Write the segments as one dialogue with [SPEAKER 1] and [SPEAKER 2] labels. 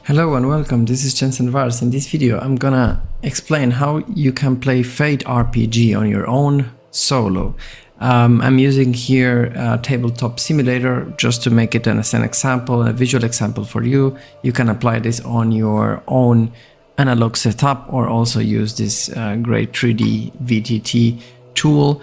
[SPEAKER 1] Hello and welcome, this is JeansenVaars. In this video I'm gonna explain how you can play Fate RPG on your own solo. I'm using here a tabletop simulator just to make it as an example, a visual example for you. You can apply this on your own analog setup or also use this great 3D VTT tool.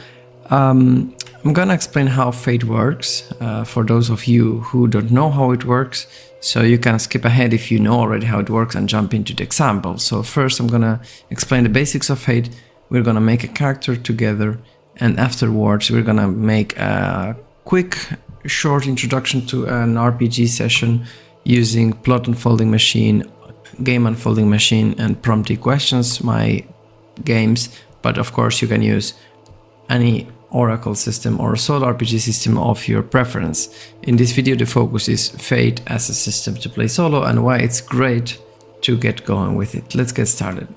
[SPEAKER 1] I'm gonna explain how Fate works for those of you who don't know how it works. So you can skip ahead if you know already how it works and jump into the example. So first I'm gonna explain the basics of Fate. We're gonna make a character together, and afterwards we're gonna make a quick short introduction to an RPG session using plot unfolding machine, game unfolding machine, and prompting questions, my games. But of course you can use any Oracle system or solo RPG system of your preference. In this video the focus is Fate as a system to play solo and why it's great to get going with it. Let's get started.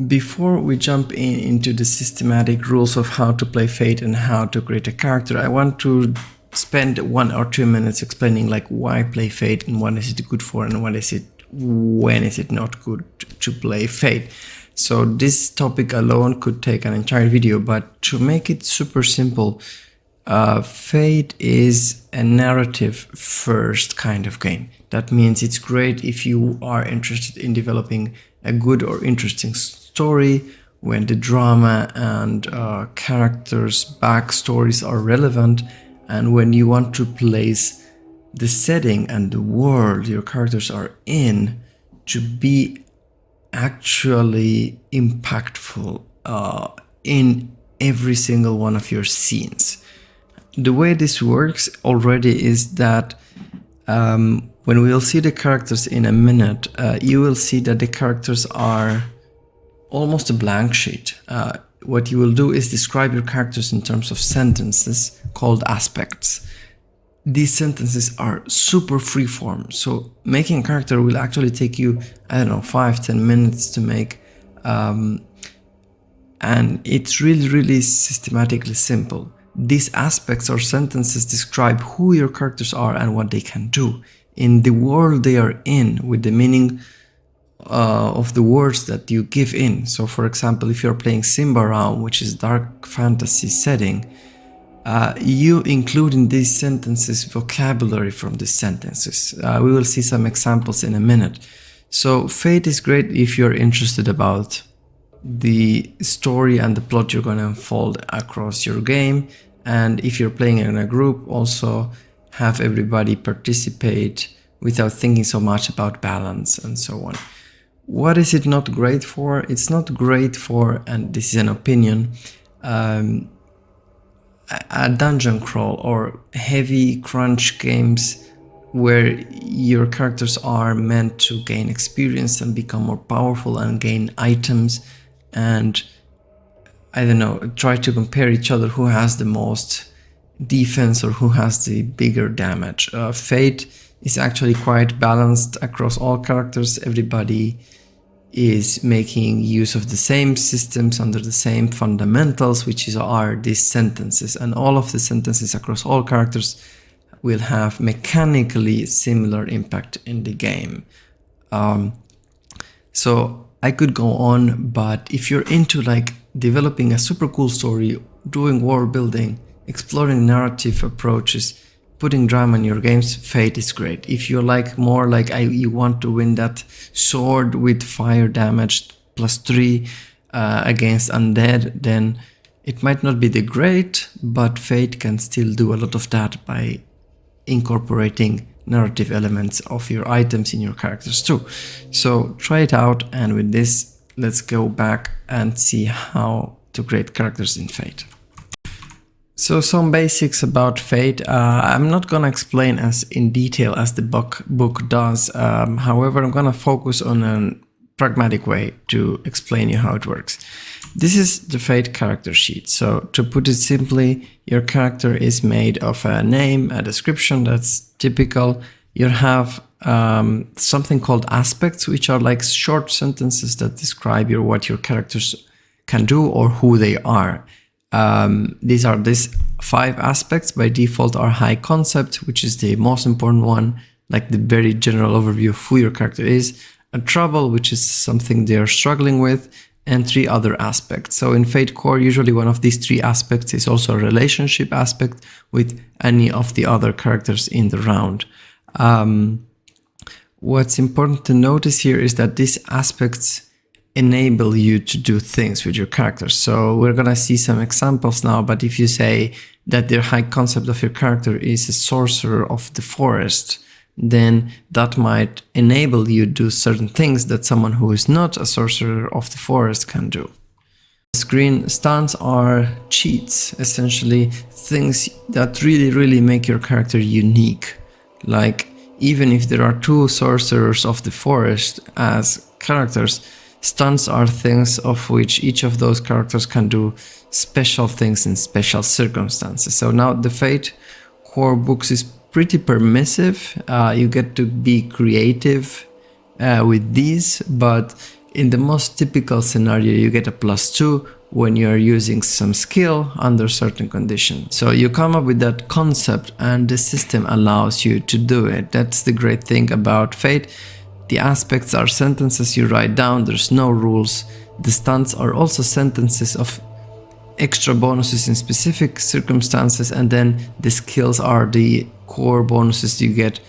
[SPEAKER 1] Before we jump into the systematic rules of how to play Fate and how to create a character, I want to spend 1 or 2 minutes explaining like why play Fate and what is it good for and when is it not good to play Fate. So this topic alone could take an entire video, but to make it super simple, Fate is a narrative first kind of game. That means it's great if you are interested in developing a good or interesting story, when the drama and characters' backstories are relevant, and when you want to place the setting and the world your characters are in to be actually impactful in every single one of your scenes. The way this works already is that when we'll see the characters in a minute, you will see that the characters are almost a blank sheet. What you will do is describe your characters in terms of sentences called aspects. These sentences are super freeform, so making a character will actually take you, I don't know, 5-10 minutes to make, and it's really systematically simple. These aspects or sentences describe who your characters are and what they can do in the world they are in, with the meaning of the words that you give in. So for example, if you're playing Simba Realm, which is dark fantasy setting, you include in these sentences vocabulary from these sentences. We will see some examples in a minute. So Fate is great if you're interested about the story and the plot you're going to unfold across your game. And if you're playing in a group, also have everybody participate without thinking so much about balance and so on. What is it not great for? It's not great for, and this is an opinion, a dungeon crawl or heavy crunch games where your characters are meant to gain experience and become more powerful and gain items and, I don't know, try to compare each other who has the most defense or who has the bigger damage. Fate is actually quite balanced across all characters. Everybody is making use of the same systems under the same fundamentals, which are these sentences, and all of the sentences across all characters will have mechanically similar impact in the game. So I could go on, but if you're into like developing a super cool story, doing world building, exploring narrative approaches, putting drama in your games, Fate is great. If you're like more like you want to win that sword with fire damage +3 against undead, then it might not be the great, but Fate can still do a lot of that by incorporating narrative elements of your items in your characters too. So try it out, and with this, let's go back and see how to create characters in Fate. So some basics about Fate. I'm not gonna explain as in detail as the book does. However, I'm gonna focus on a pragmatic way to explain you how it works. This is the Fate character sheet. So to put it simply, your character is made of a name, a description, that's typical. You have something called aspects, which are like short sentences that describe what your characters can do or who they are. These 5 aspects by default are high concept, which is the most important one, like the very general overview of who your character is, a trouble, which is something they are struggling with, and 3 other aspects. So in Fate Core, usually one of these 3 aspects is also a relationship aspect with any of the other characters in the round. What's important to notice here is that these aspects enable you to do things with your character. So we're gonna see some examples now, but if you say that the high concept of your character is a sorcerer of the forest, then that might enable you to do certain things that someone who is not a sorcerer of the forest can do. Screen stunts are cheats, essentially things that really make your character unique. Like, even if there are 2 sorcerers of the forest as characters, stunts are things of which each of those characters can do special things in special circumstances. So now the Fate Core books is pretty permissive. You get to be creative with these, but in the most typical scenario you get a +2 when you are using some skill under certain conditions. So you come up with that concept and the system allows you to do it. That's the great thing about Fate. The aspects are sentences you write down, there's no rules. The stunts are also sentences of extra bonuses in specific circumstances, and then the skills are the core bonuses you get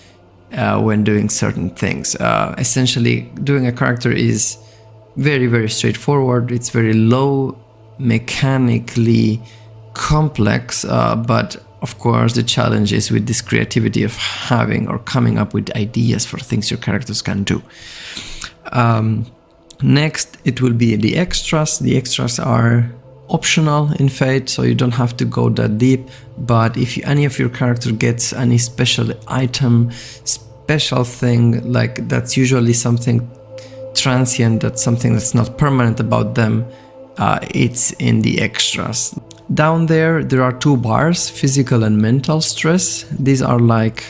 [SPEAKER 1] when doing certain things. Essentially, doing a character is very straightforward. It's very low mechanically complex, but of course the challenge is with this creativity of having or coming up with ideas for things your characters can do. Next, it will be the extras. The extras are optional in Fate, so you don't have to go that deep, but if any of your character gets any special item, special thing, like that's usually something transient, that's something that's not permanent about them, it's in the extras. Down there are 2 bars, physical and mental stress. These are like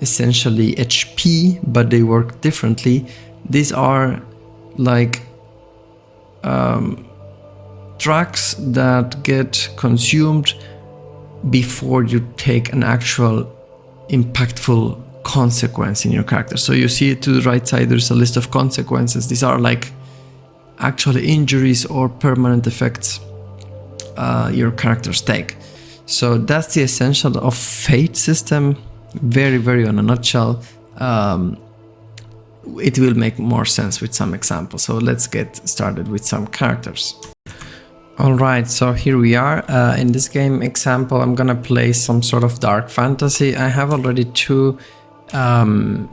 [SPEAKER 1] essentially HP, but they work differently. These are like tracks that get consumed before you take an actual impactful consequence in your character. So you see to the right side, there's a list of consequences. These are like actual injuries or permanent effects your characters take. So that's the essential of Fate system. Very on a nutshell. It will make more sense with some examples. So let's get started with some characters. Alright, so here we are. In this game example, I'm gonna play some sort of dark fantasy. I have already 2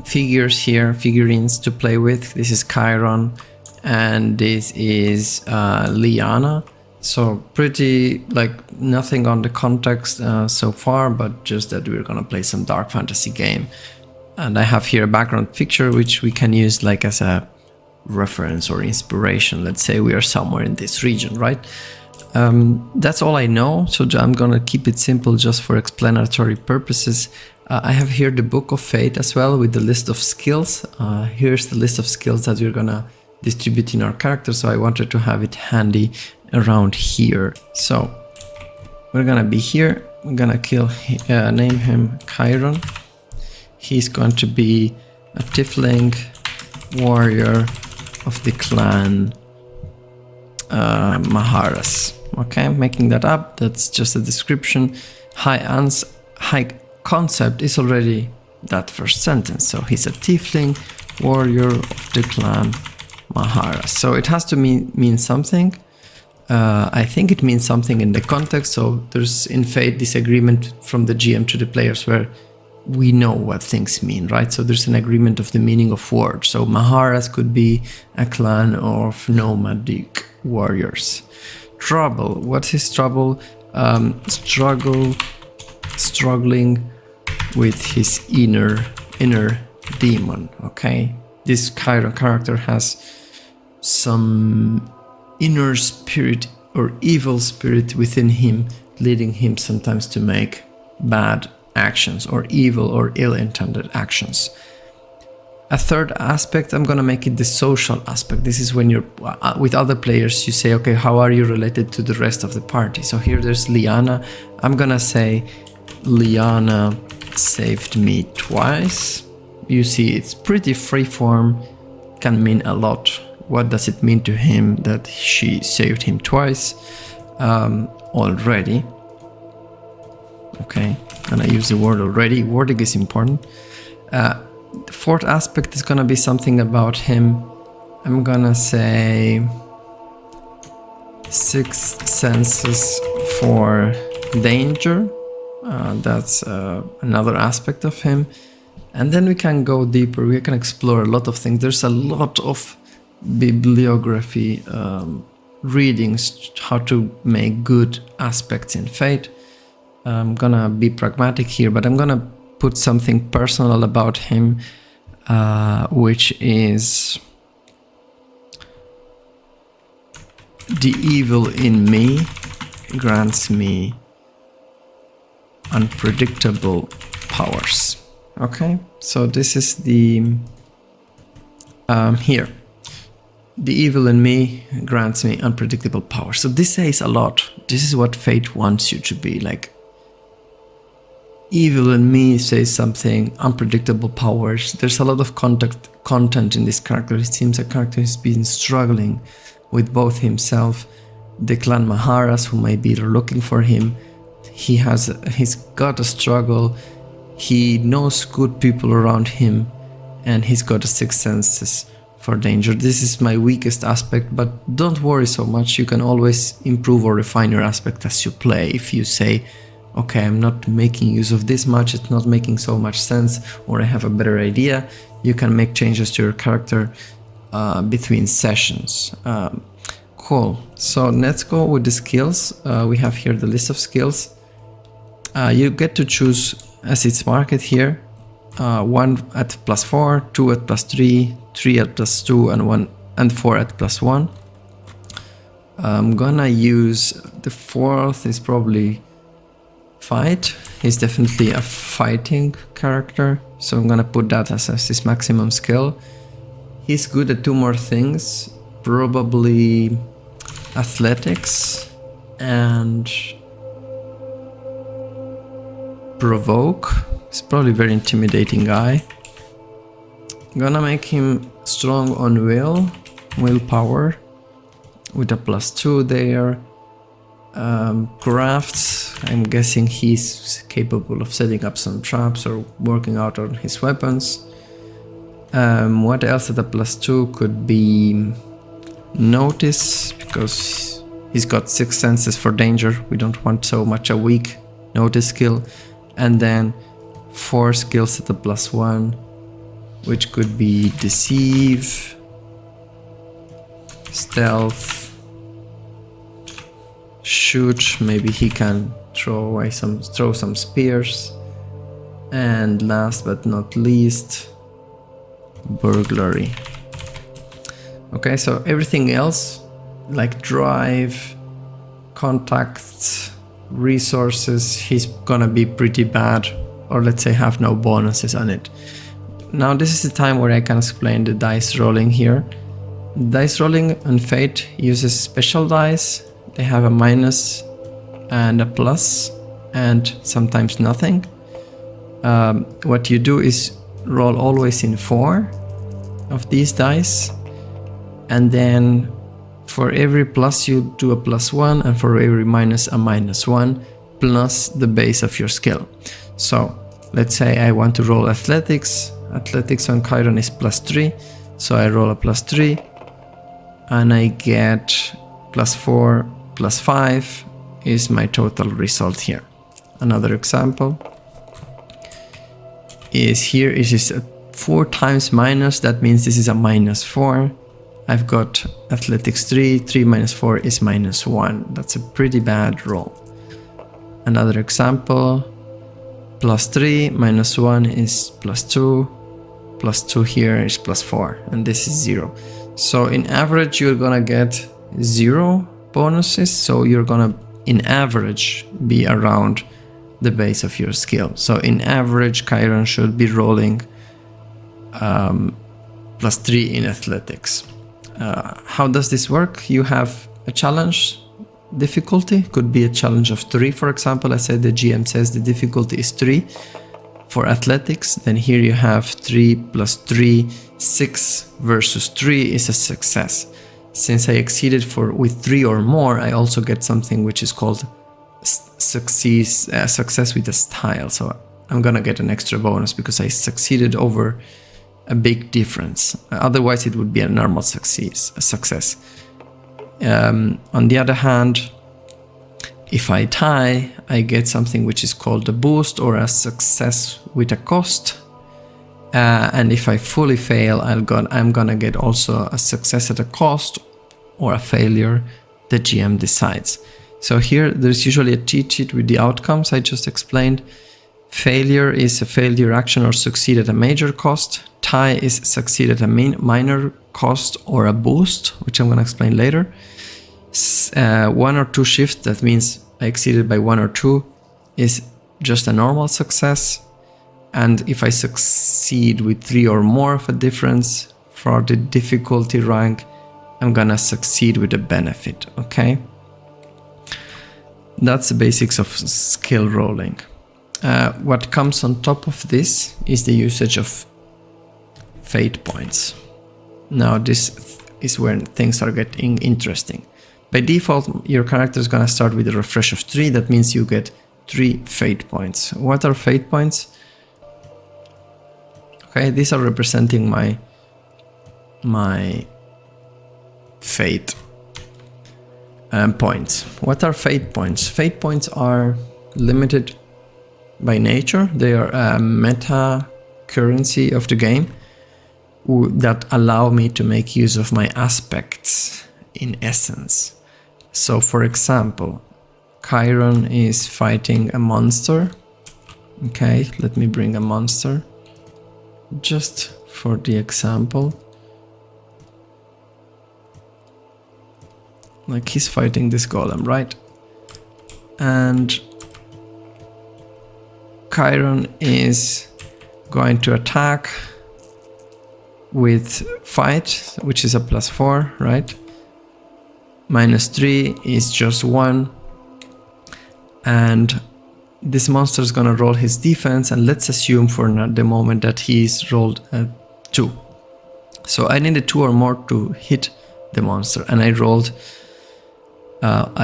[SPEAKER 1] figures here, figurines to play with. This is Kyron and this is Lyana. So pretty like nothing on the context so far, but just that we're gonna play some dark fantasy game. And I have here a background picture which we can use like as a reference or inspiration. Let's say we are somewhere in this region, right? That's all I know, so I'm gonna keep it simple just for explanatory purposes. I have here the Book of Fate as well with the list of skills. Here's the list of skills that we're gonna distribute in our character, so I wanted to have it handy around here. So we're gonna be here. I'm gonna name him Kyron. He's going to be a tiefling warrior of the clan Maharas. Okay, making that up. That's just a description. High concept is already that first sentence. So he's a tiefling warrior of the clan Maharas. So it has to mean something. I think it means something in the context. So there's in Fate this agreement from the GM to the players where we know what things mean, right? So there's an agreement of the meaning of words. So Maharas could be a clan of nomadic warriors. Trouble. What's his trouble? Struggling with his inner demon. Okay, this Kyron character has some inner spirit or evil spirit within him, leading him sometimes to make bad actions or evil or ill-intended actions. A third aspect, I'm gonna make it the social aspect. This is when you're with other players, you say, okay, how are you related to the rest of the party? So here there's Lyana. I'm gonna say Lyana saved me twice. You see, it's pretty freeform, can mean a lot. What does it mean to him that she saved him twice already? Okay, gonna use the word already. Wording is important. The fourth aspect is gonna be something about him. I'm gonna say sixth senses for danger. That's another aspect of him. And then we can go deeper. We can explore a lot of things. There's a lot of bibliography, readings, how to make good aspects in Fate. I'm gonna be pragmatic here, but I'm gonna put something personal about him, which is the evil in me grants me unpredictable powers. Okay, so this is the here. The evil in me grants me unpredictable powers. So this says a lot. This is what Fate wants you to be like. Evil in me says something, unpredictable powers. There's a lot of content in this character. It seems a character who's been struggling with both himself, the clan Maharas who may be looking for him. He's got a struggle. He knows good people around him, and he's got a sixth senses for danger. This is my weakest aspect, but don't worry so much. You can always improve or refine your aspect as you play. If you say, okay, I'm not making use of this much, it's not making so much sense, or I have a better idea, you can make changes to your character between sessions. Cool. So let's go with the skills. We have here the list of skills. You get to choose as it's marked here. 1 at +4, 2 at +3, 3 at +2, and 1 and 4 at +1. I'm gonna use the fourth is probably fight. He's definitely a fighting character, so I'm gonna put that as his maximum skill. He's good at 2 more things, probably athletics and provoke. He's probably a very intimidating guy. I'm gonna make him strong on willpower with a +2 there. Crafts, I'm guessing he's capable of setting up some traps or working out on his weapons. What else at a +2 could be notice, because he's got 6 senses for danger. We don't want so much a weak notice skill. And then 4 skills at a +1, which could be deceive, stealth, shoot, maybe he can throw some spears, and last but not least, burglary. Okay, so everything else like drive, contacts, resources, he's gonna be pretty bad, or let's say have no bonuses on it. Now this is the time where I can explain the dice rolling here. Dice rolling on Fate uses special dice. They have a minus and a plus and sometimes nothing. What you do is roll always in 4 of these dice, and then for every plus you do a +1, and for every minus a -1, plus the base of your skill. So let's say I want to roll athletics. Athletics on Kyron is +3, so I roll a +3 and I get +4 +5 is my total result here. Another example is here. It is a 4 times minus, that means this is a -4. I've got athletics 3, 3 minus 4 is -1. That's a pretty bad roll. Another example, +3 -1 is +2, +2 here is +4, and this is 0. So in average you're gonna get 0 bonuses, so you're gonna in average be around the base of your skill. So in average Kyron should be rolling +3 in athletics. How does this work? You have a challenge difficulty, could be a challenge of 3, for example. I said the GM says the difficulty is 3 for athletics, then here you have 3 plus 3, 6 versus 3 is a success. Since I exceeded with 3 or more, I also get something which is called success with a style. So I'm gonna get an extra bonus because I succeeded over a big difference. Otherwise it would be a normal success. On the other hand, if I tie, I get something which is called a boost or a success with a cost. And if I fully fail, I'm gonna get also a success at a cost or a failure. The GM decides. So here there's usually a cheat sheet with the outcomes I just explained. Failure is a failure action or succeed at a major cost. Tie is succeed at a minor cost or a boost, which I'm gonna explain later. 1 or 2 shifts, that means I exceeded by 1 or 2, is just a normal success. And if I succeed with 3 or more of a difference for the difficulty rank, I'm gonna succeed with a benefit, okay? That's the basics of skill rolling. What comes on top of this is the usage of fate points. Now this is where things are getting interesting. By default, your character is gonna start with a refresh of 3. That means you get 3 fate points. What are fate points? Okay, these are representing my fate points. What are fate points? Fate points are limited by nature. They are a meta currency of the game that allow me to make use of my aspects in essence. So for example, Kyron is fighting a monster. Okay, let me bring a monster just for the example. Like he's fighting this golem, right? And Kyron is going to attack with fight, which is a +4, right? -3 is just 1. And this monster is gonna roll his defense, and let's assume for the moment that he's rolled a 2. So I needed 2 or more to hit the monster, and I rolled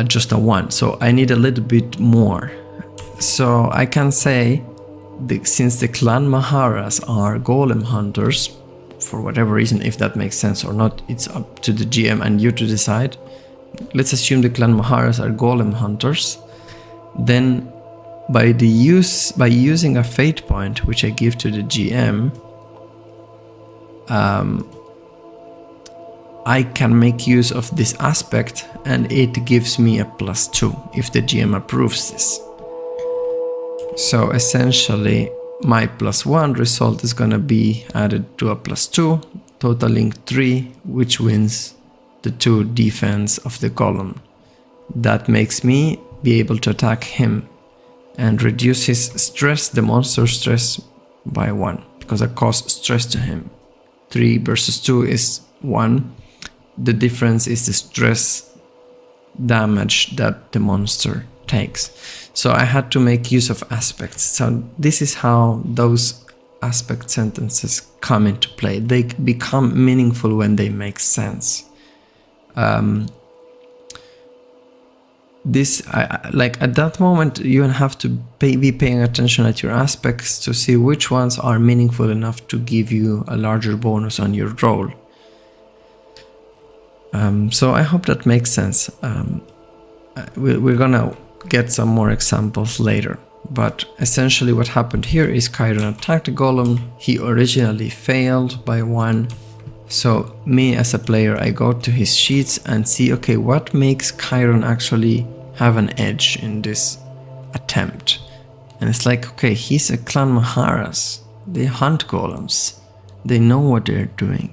[SPEAKER 1] just a 1. So I need a little bit more. So I can say, since the clan Maharas are golem hunters, for whatever reason, if that makes sense or not, it's up to the GM and you to decide. Let's assume the clan Maharas are golem hunters. Then by using a fate point, which I give to the GM, I can make use of this aspect, and it gives me a +2 if the GM approves this. So essentially my +1 result is gonna be added to a +2, totaling 3, which wins the 2 defense of the golem. That makes me be able to attack him and reduce his stress, the monster stress, by 1, because I cause stress to him. 3 versus 2 is 1. The difference is the stress damage that the monster takes. So I had to make use of aspects. So this is how those aspect sentences come into play. They become meaningful when they make sense. Like at that moment, you have to be paying attention at your aspects to see which ones are meaningful enough to give you a larger bonus on your roll. So I hope that makes sense. We're gonna get some more examples later, but essentially what happened here is Kyron attacked the golem. He originally failed by 1. So me as a player, I go to his sheets and see, okay, what makes Kyron actually have an edge in this attempt? And it's like, okay, he's a clan Maharas. They hunt golems. They know what they're doing.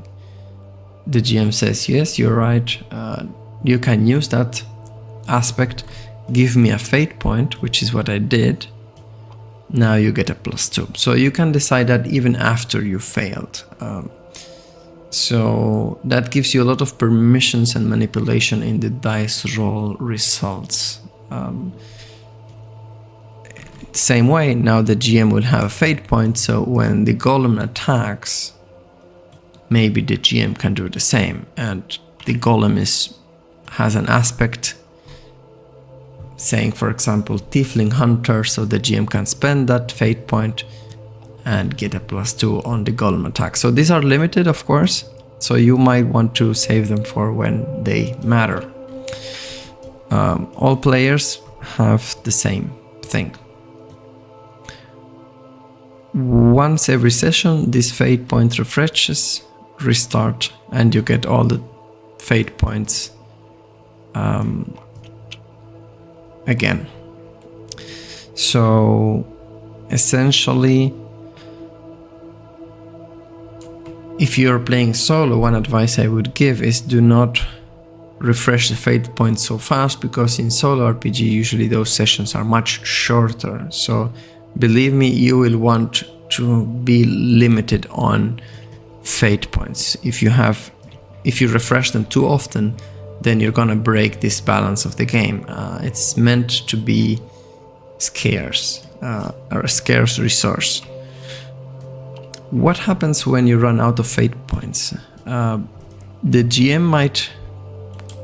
[SPEAKER 1] The GM says, yes, you're right. You can use that aspect. Give me a fate point, which is what I did. Now you get a +2. So you can decide that even after you failed. So that gives you a lot of permissions and manipulation in the dice roll results. The same way, now the GM will have a fate point, so when the golem attacks, maybe the GM can do the same, and the golem has an aspect saying, for example, Tiefling Hunter, so the GM can spend that fate point and get a +2 on the golem attack. So these are limited, of course, so you might want to save them for when they matter. All players have the same thing. Once every session, this fate point refreshes, restart, and you get all the fate points again. So essentially, if you're playing solo, one advice I would give is do not refresh the fate points so fast, because in solo RPG usually those sessions are much shorter. So believe me, you will want to be limited on fate points. If you refresh them too often, then you're gonna break this balance of the game. It's meant to be scarce, or a scarce resource. What happens when you run out of fate points? The GM might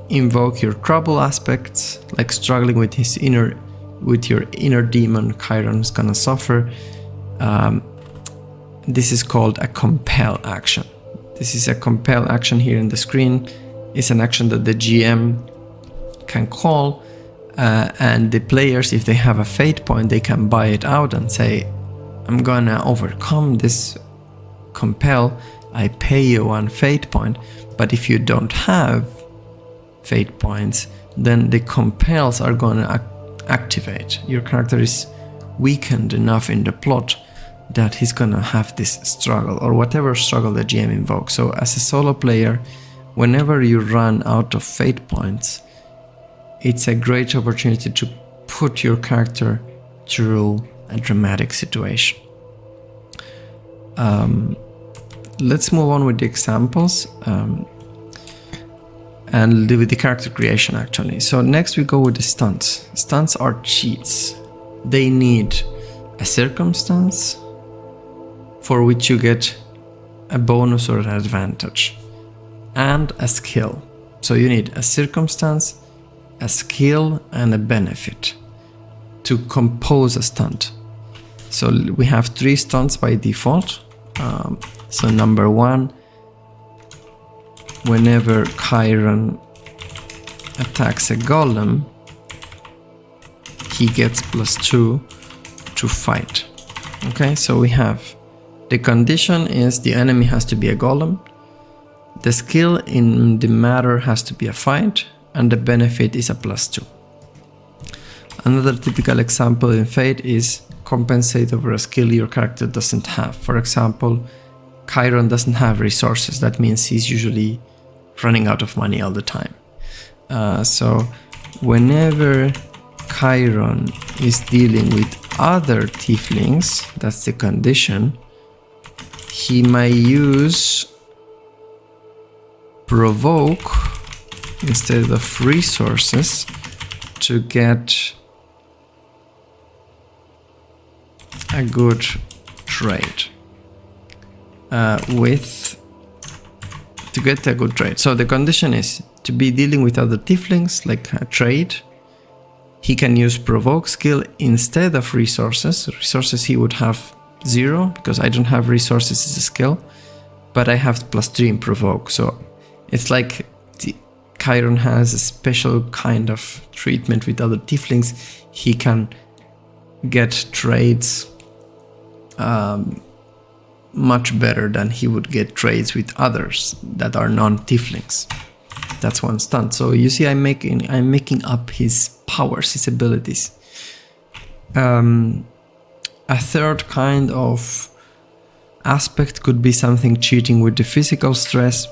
[SPEAKER 1] invoke your trouble aspects, like struggling with your inner demon. Kyron is gonna suffer. This is called a compel action. This is a compel action here in the screen. It's an action that the GM can call, and the players, if they have a fate point, they can buy it out and say, I'm gonna overcome this compel, I pay you 1 fate point. But if you don't have fate points, then the compels are gonna activate. Your character is weakened enough in the plot that he's gonna have this struggle, or whatever struggle the GM invokes. So as a solo player, whenever you run out of fate points, it's a great opportunity to put your character through a dramatic situation. Let's move on with the examples and with the character creation actually. So next we go with the stunts. Stunts are cheats. They need a circumstance for which you get a bonus or an advantage, and a skill. So you need a circumstance, a skill, and a benefit to compose a stunt. So we have 3 stunts by default. So number 1, whenever Kyron attacks a golem, he gets +2 to fight. Okay, so we have the condition is the enemy has to be a golem, the skill in the matter has to be a fight, and the benefit is a +2. Another typical example in Fate is compensate over a skill your character doesn't have. For example, Kyron doesn't have resources. That means he's usually running out of money all the time. So whenever Kyron is dealing with other tieflings, that's the condition, he may use provoke instead of resources to get a good trade. So the condition is to be dealing with other tieflings, like a trade. He can use provoke skill instead of resources. Resources he would have 0 because I don't have resources as a skill, but I have +3 in provoke. So it's like Kyron has a special kind of treatment with other tieflings. He can get trades much better than he would get trades with others that are non-tieflings. That's one stunt. So you see, I'm making up his powers, his abilities. A third kind of aspect could be something cheating with the physical stress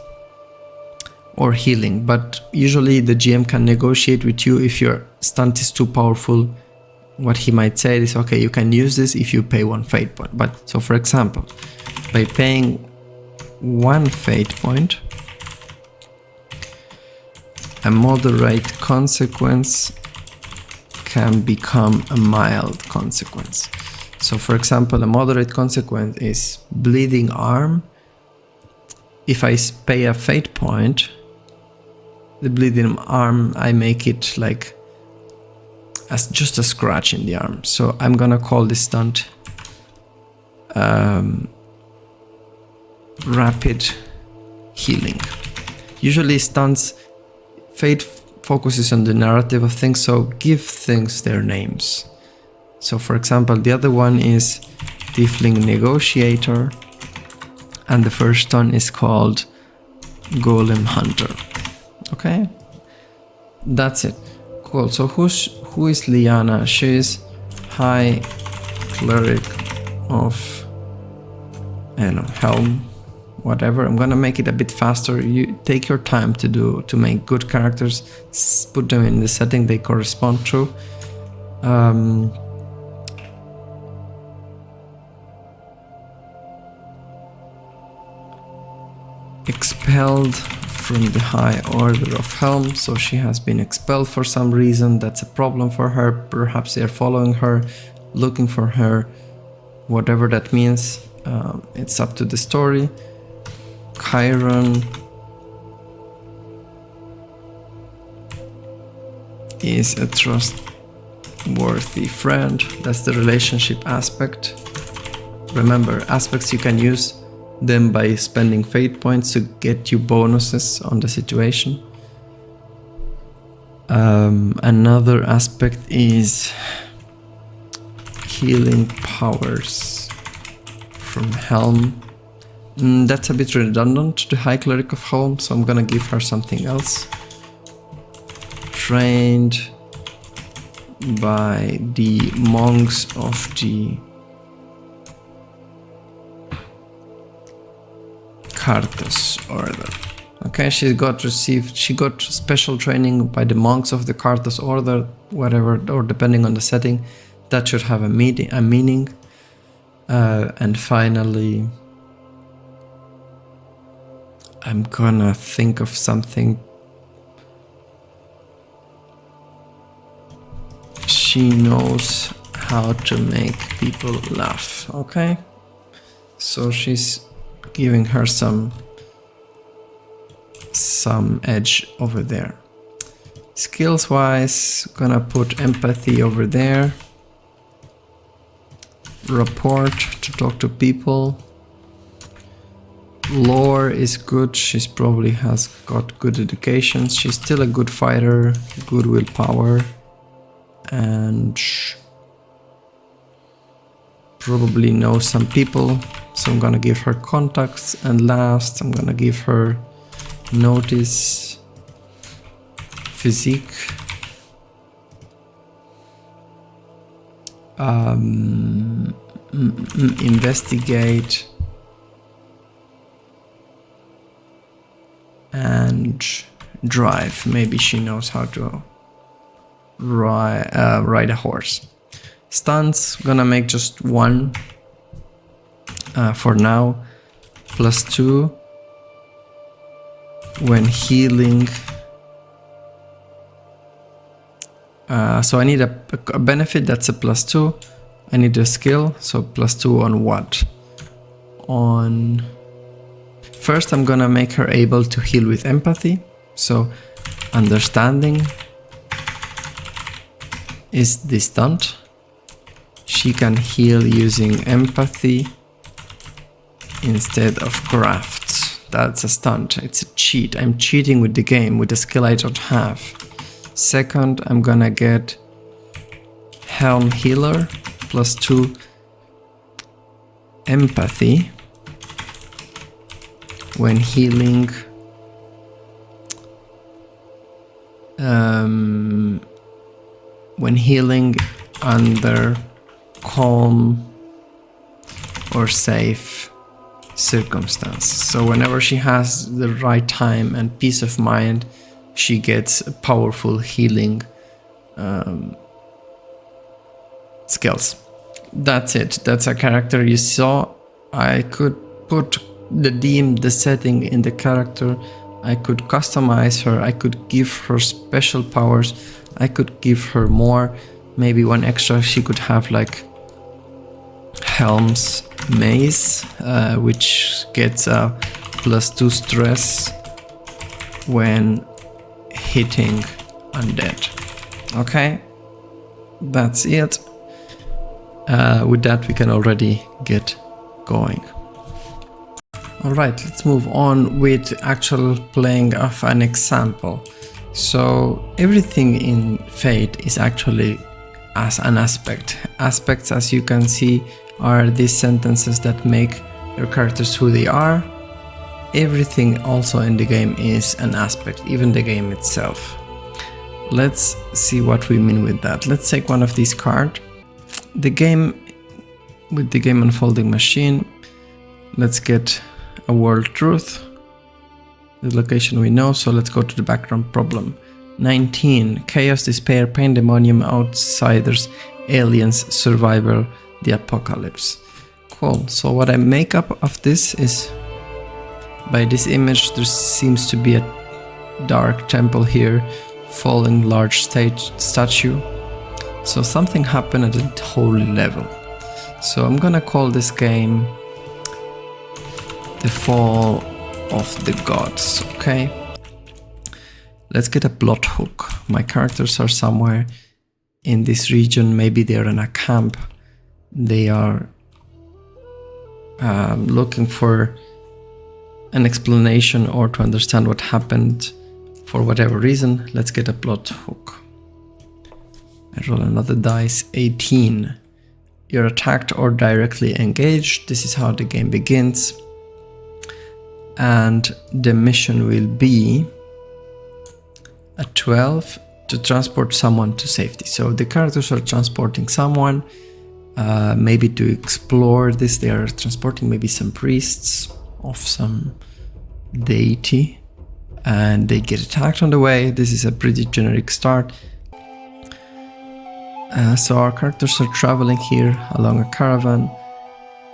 [SPEAKER 1] or healing, but usually the GM can negotiate with you if your stunt is too powerful. What he might say is, okay, you can use this if you pay 1 fate point. But so for example, by paying 1 fate point, a moderate consequence can become a mild consequence. So for example, a moderate consequence is bleeding arm. If I pay a fate point, the bleeding arm, I make it like as just a scratch in the arm. So I'm gonna call this stunt rapid healing. Usually stunts, fate focuses on the narrative of things, so give things their names. So for example, the other one is Tiefling Negotiator, and the first stunt is called Golem Hunter. Okay, that's it. Cool. So who is Lyana? She is High Cleric of, I don't know, Helm, whatever. I'm gonna make it a bit faster. You take your time to make good characters. Put them in the setting they correspond to. Expelled from the High Order of Helm, so she has been expelled for some reason. That's a problem for her. Perhaps they're following her, looking for her, whatever that means. It's up to the story. Kyron is a trustworthy friend. That's the relationship aspect. Remember, aspects you can use them by spending fate points to get you bonuses on the situation. Another aspect is healing powers from Helm. That's a bit redundant to the High Cleric of Helm, so I'm gonna give her something else. Trained by the monks of the Karthus Order. Okay, she got special training by the monks of the Karthus Order, whatever, or depending on the setting, that should have a meaning. And finally, I'm gonna think of something. She knows how to make people laugh. Okay, so she's giving her some edge over there. Skills wise, gonna put empathy over there. Rapport, to talk to people. Lore is good, she's probably has got good education. She's still a good fighter, good willpower, and probably knows some people. So I'm gonna give her contacts, and last I'm gonna give her notice, physique, investigate, and drive. Maybe she knows how to ride a horse. Stunts, gonna make just one for now. +2 when healing. So I need a benefit, that's a +2. I need a skill, so +2 on what? On first I'm gonna make her able to heal with empathy. So understanding is the stunt. She can heal using empathy instead of crafts. That's a stunt, it's a cheat. I'm cheating with the game, with the skill I don't have. Second, I'm gonna get Helm Healer, +2 empathy when healing. When healing under calm or safe circumstances. So whenever she has the right time and peace of mind, she gets a powerful healing skills. That's it. That's a character you saw. I could put the setting in the character. I could customize her. I could give her special powers. I could give her more maybe one extra, she could have like Helm's Maze, which gets a +2 stress when hitting undead. Okay, that's it. With that we can already get going. Alright, let's move on with actual playing of an example. So everything in Fate is actually as an aspect. Aspects, as you can see, are these sentences that make your characters who they are. Everything also in the game is an aspect, even the game itself. Let's see what we mean with that. Let's take one of these cards. The game, with the game unfolding machine, let's get a world truth. The location we know, so let's go to the background problem. 19. Chaos, despair, pandemonium, outsiders, aliens, survival, the apocalypse. Cool. So what I make up of this is, by this image there seems to be a dark temple here, falling large statue. So something happened at a holy level. So I'm gonna call this game The Fall of the Gods, okay? Let's get a plot hook. My characters are somewhere in this region, maybe they're in a camp. They are looking for an explanation or to understand what happened for whatever reason. Let's get a plot hook. I roll another dice, 18. You're attacked or directly engaged. This is how the game begins. And the mission will be a 12 to transport someone to safety. So the characters are transporting someone, maybe to explore this. They are transporting maybe some priests of some deity, and they get attacked on the way. This is a pretty generic start. So our characters are traveling here along a caravan,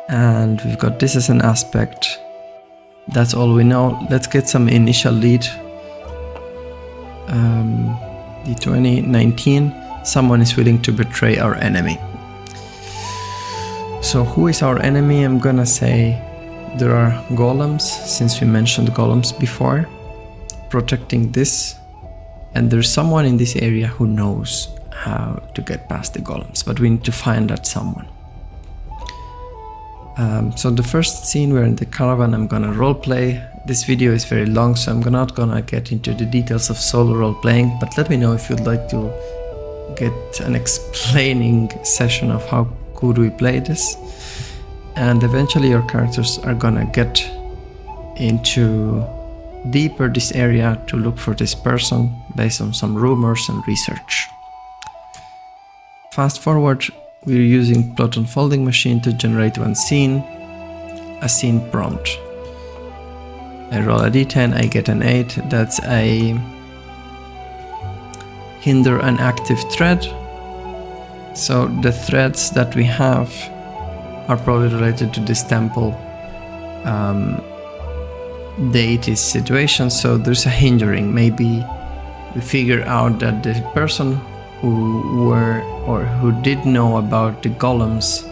[SPEAKER 1] and we've got this as an aspect. That's all we know. Let's get some initial lead. D20, 19. Someone is willing to betray our enemy. So who is our enemy? I'm gonna say there are golems, since we mentioned golems before, protecting this. And there's someone in this area who knows how to get past the golems, but we need to find that someone. So the first scene, we're in the caravan. I'm gonna roleplay. This video is very long, so I'm not gonna get into the details of solo role-playing, but let me know if you'd like to get an explaining session of how could we play this. And eventually your characters are gonna get into deeper this area to look for this person based on some rumors and research. Fast forward, we're using plot unfolding machine to generate one scene, a scene prompt. I roll a d10, I get an 8. That's a hinder an active thread. So the threads that we have are probably related to this temple deity situation. So there's a hindering. Maybe we figure out that the person who did know about the golems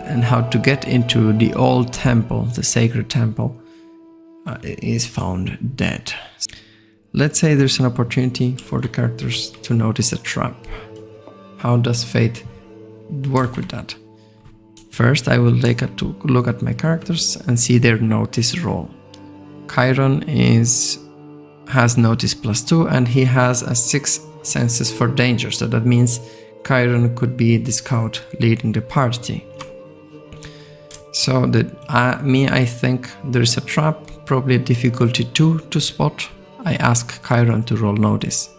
[SPEAKER 1] and how to get into the old temple, the sacred temple, is found dead. Let's say there's an opportunity for the characters to notice a trap. How does Fate work with that? First, I will take a look at my characters and see their notice roll. Kyron has notice +2, and he has a 6 senses for danger, so that means Kyron could be the scout leading the party. So I think there's a trap, probably a difficulty 2 to spot. I ask Kyron to roll notice.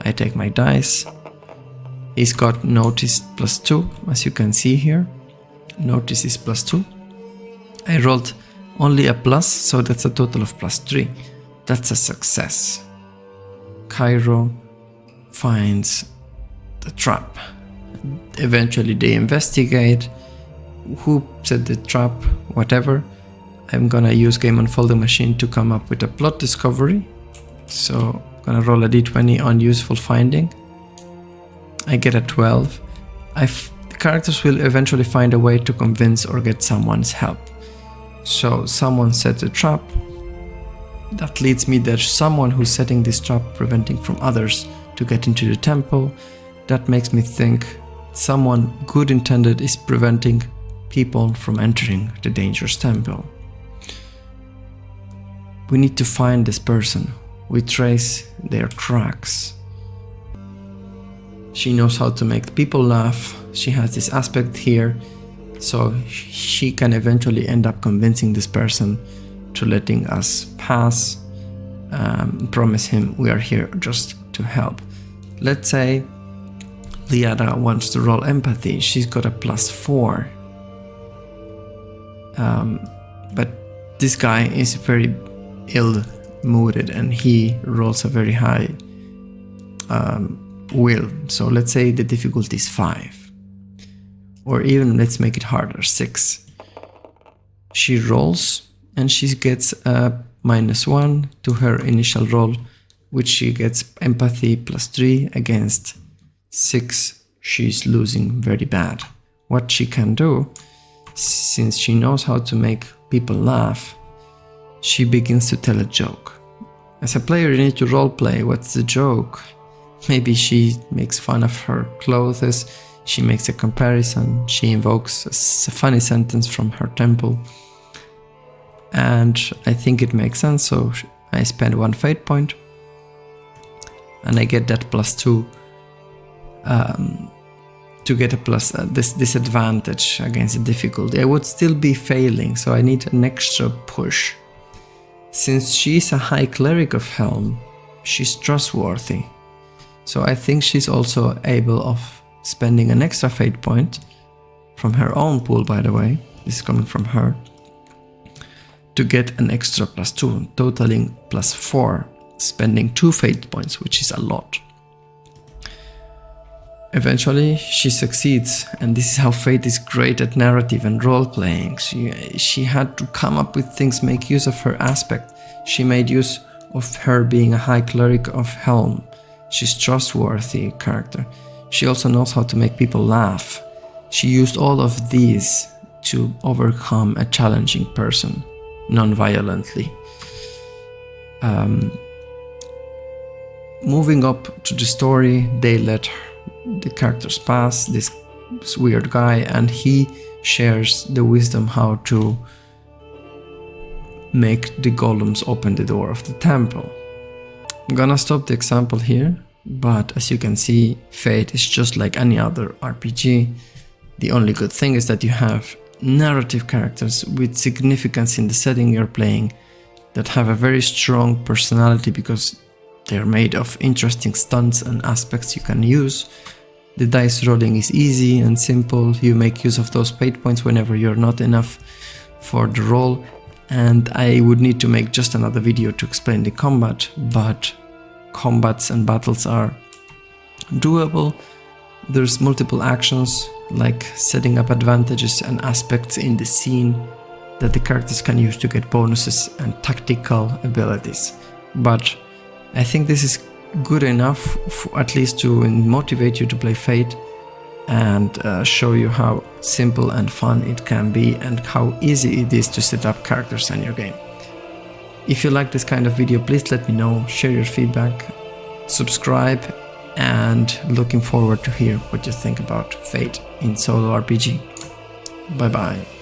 [SPEAKER 1] I take my dice. He's got notice +2, as you can see here. Notice is +2. I rolled only a plus, so that's a total of +3. That's a success. Kyron finds the trap. Eventually they investigate who set the trap, whatever. I'm gonna use game unfolding machine to come up with a plot discovery. So I'm gonna roll a d20 on useful finding. I get a 12. The characters will eventually find a way to convince or get someone's help. So someone sets a trap. That leads me there's someone who's setting this trap, preventing from others to get into the temple. That makes me think someone good intended is preventing people from entering the dangerous temple. We need to find this person. We trace their tracks. She knows how to make people laugh. She has this aspect here, so she can eventually end up convincing this person to letting us pass, promise him we are here just to help. Let's say Lyana wants to roll empathy. She's got a +4. But this guy is very ill-mooded and he rolls a very high will. So let's say the difficulty is 5. Or even let's make it harder, 6. She rolls and she gets a -1 to her initial roll, which she gets empathy +3 against 6. She's losing very bad. What she can do, since she knows how to make people laugh, she begins to tell a joke. As a player, you need to roleplay. What's the joke? Maybe she makes fun of her clothes, she makes a comparison, she invokes a funny sentence from her temple. And I think it makes sense, so I spend 1 fate point and I get that +2 to get a this disadvantage against the difficulty. I would still be failing, so I need an extra push. Since she's a high cleric of Helm, she's trustworthy. So I think she's also able of spending an extra fate point from her own pool, by the way, this is coming from her, to get an extra +2, totaling +4, spending 2 fate points, which is a lot. Eventually, she succeeds, and this is how Fate is great at narrative and role-playing. She had to come up with things, make use of her aspect. She made use of her being a high cleric of Helm. She's trustworthy character. She also knows how to make people laugh. She used all of these to overcome a challenging person, non-violently. Moving up to the story, they let the characters pass, this weird guy, and he shares the wisdom how to make the golems open the door of the temple. I'm gonna stop the example here, but as you can see, Fate is just like any other RPG. The only good thing is that you have narrative characters with significance in the setting you're playing that have a very strong personality because they're made of interesting stunts and aspects you can use. The dice rolling is easy and simple. You make use of those fate points whenever you're not enough for the roll. And I would need to make just another video to explain the combat, but combats and battles are doable. There's multiple actions like setting up advantages and aspects in the scene that the characters can use to get bonuses and tactical abilities. But I think this is good enough, at least to motivate you to play Fate and show you how simple and fun it can be and how easy it is to set up characters in your game. If you like this kind of video, please let me know, share your feedback, subscribe, and looking forward to hear what you think about Fate in solo RPG. Bye bye.